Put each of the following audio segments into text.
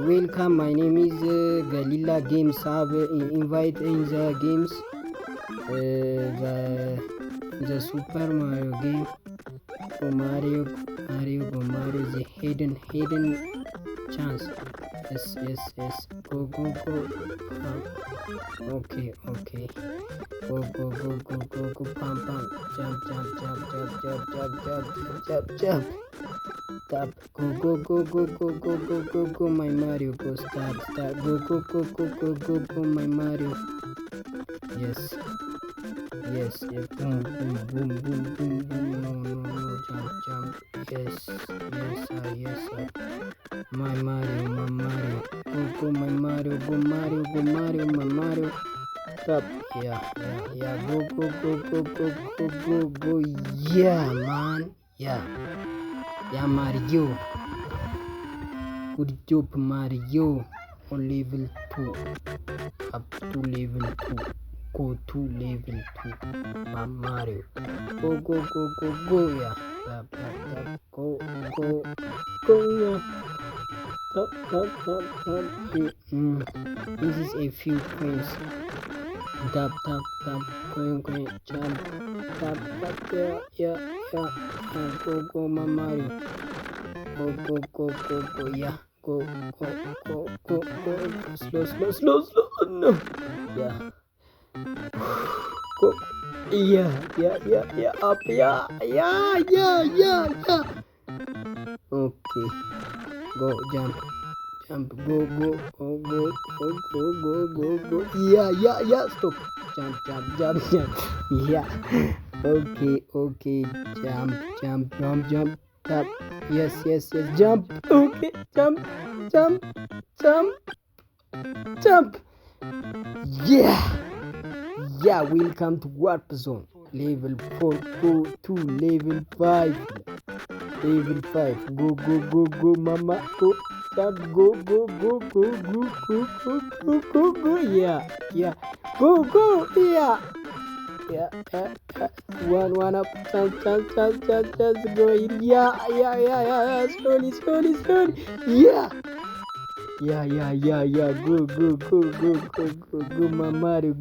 Welcome. My name is Galila Games. Have invite in the games. The Super Mario game. Go Mario. The hidden chance. Yes. Go. Okay. Go. Pam. Jump. Tap. Go. My Mario. Go start. Go. My Mario. Yes. Boom. No. Jump. Yes, sir. My Mario. Go, my Mario. Go, my Mario. Stop. Yeah. Go. Yeah, man. Yeah, Mario. Good job, Mario. On level 2. Up to level 2. Go to level 2. My Mario. Go. Yeah. Tap. Go. Yeah. Tap. This is a few coins. Tap. Coin. Jump. Tap. Yeah. Go, my Mario. Go. Yeah. Go. Slow. No. Yeah. Go. Yeah. Up. Yeah. Okay. Go. Jump. Go. Yeah. Stop. Jump. Yeah. Okay. Jump. Tap. Yes. Jump. Okay. Jump. Yeah. Welcome to Warp Zone. Level 4. Go to level 5. Go, mama. Go. Jump. Go. Yeah. Go. Yeah. One up. Just go in. Yeah. Slowly. Yeah. Go, my Mario.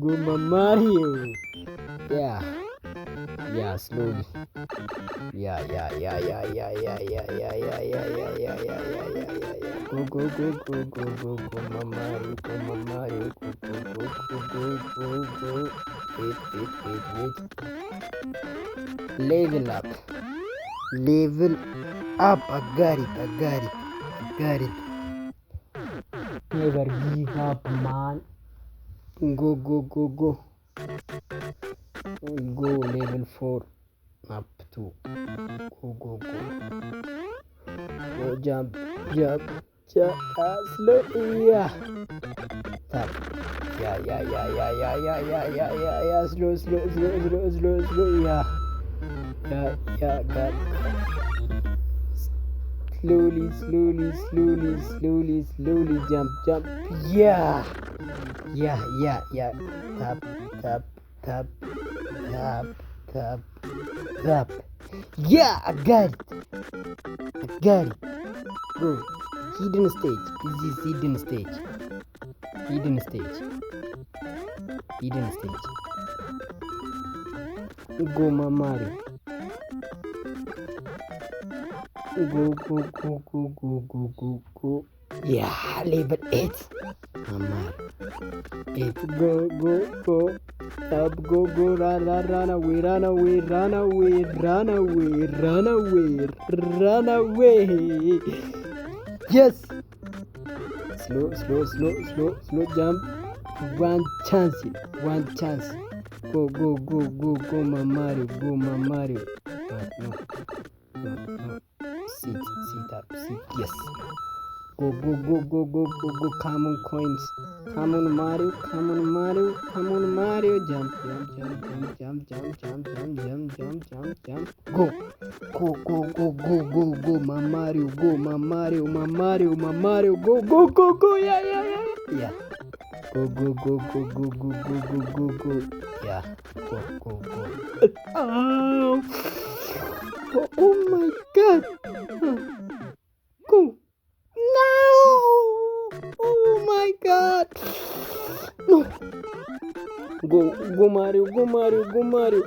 Yeah. Slowly. Yeah. Go, my Mario. Go. Wait. Level up. I got it. Never give up, man. Go. Go level 4. Up to. Go. Go, jump. Slow. Yeah. Tap. Yeah. Slow. Yeah. Got. Slowly. Jump. Yeah. Tap. Yeah, I got it. Go. Hidden stage. This is hidden stage. Go, my Mario. Go. Yeah, level 8. Mama. 8. Go. Up. Go. Run away. Yes. Slow. Jump. One chance. Go, my Mario. No. Sit up. Yes. Go. Common coins. Come on, Mario. Jump. Go, my Mario. Go. Yeah. Go. Yeah. Go. Oh my God. Go. Go Mario, go Mario, go Mario.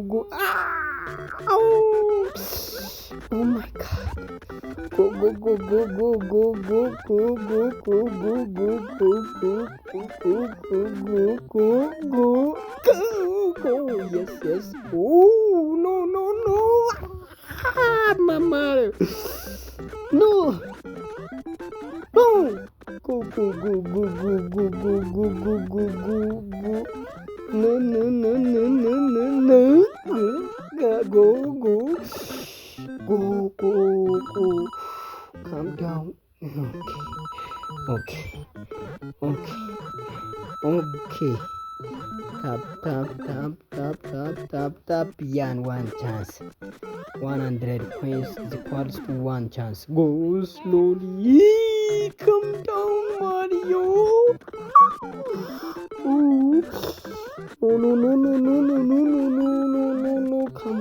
Go. Ah! Oh! Oh my god. Go. Yes. Oh, no. Ah, Mama. No. No. Go. No. Go. Go. Calm down. Okay. Tap. Yan one chance. 100 coins is equals to one chance. Go slowly. Calm down, Mario. Ooh. Oh no. Calm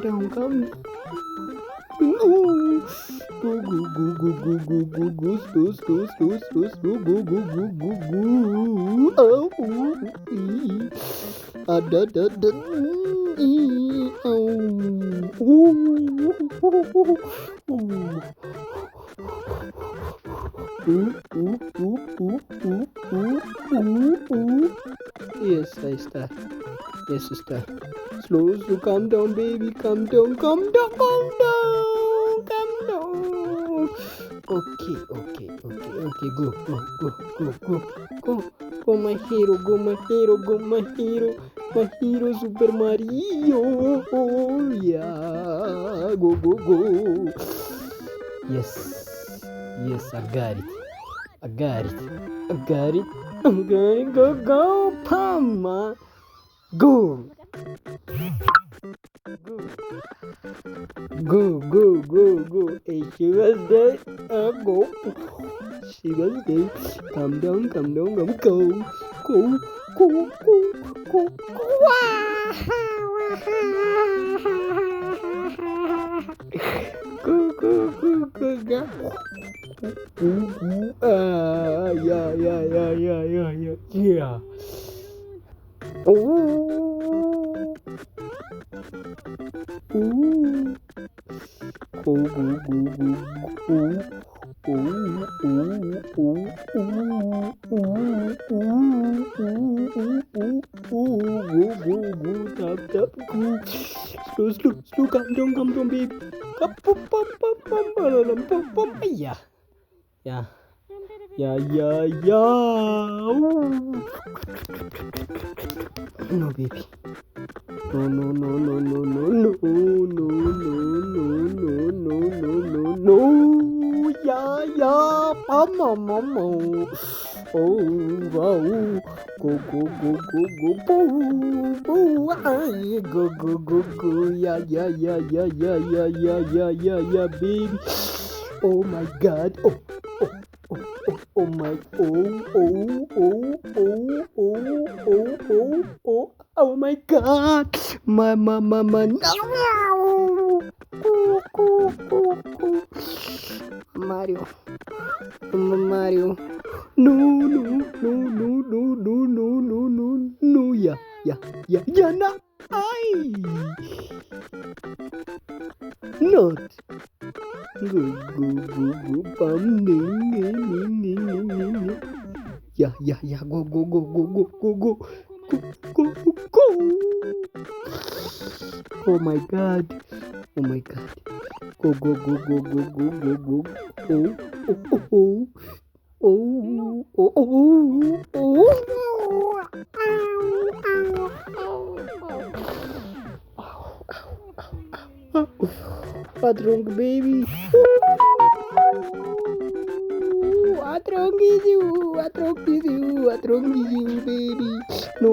down. No. Go. Slow. Oh. Yes, sister. Slow. Calm down, baby. Calm down. Okay. Go, my hero, Super Mario. Oh, yeah. Go. Yes, I got it. I'm gonna go, Pama. Go. Hey, she was there. Go. She was there. Calm down. Go. Go. Yeah. Oh. Tap. Slow, calm down, baby. Yeah. No, baby. No. Yeah. Mama. Oh, wow. Go. Boo. Ay, go. Yeah, baby. Oh my god. Oh my. Oh my god. Mama. No. Mario. No. Yeah. No. Ay. Not. Go. Bam. Yeah. Go. Oh my god. Go. What's wrong, baby? What's wrong with you, baby? No.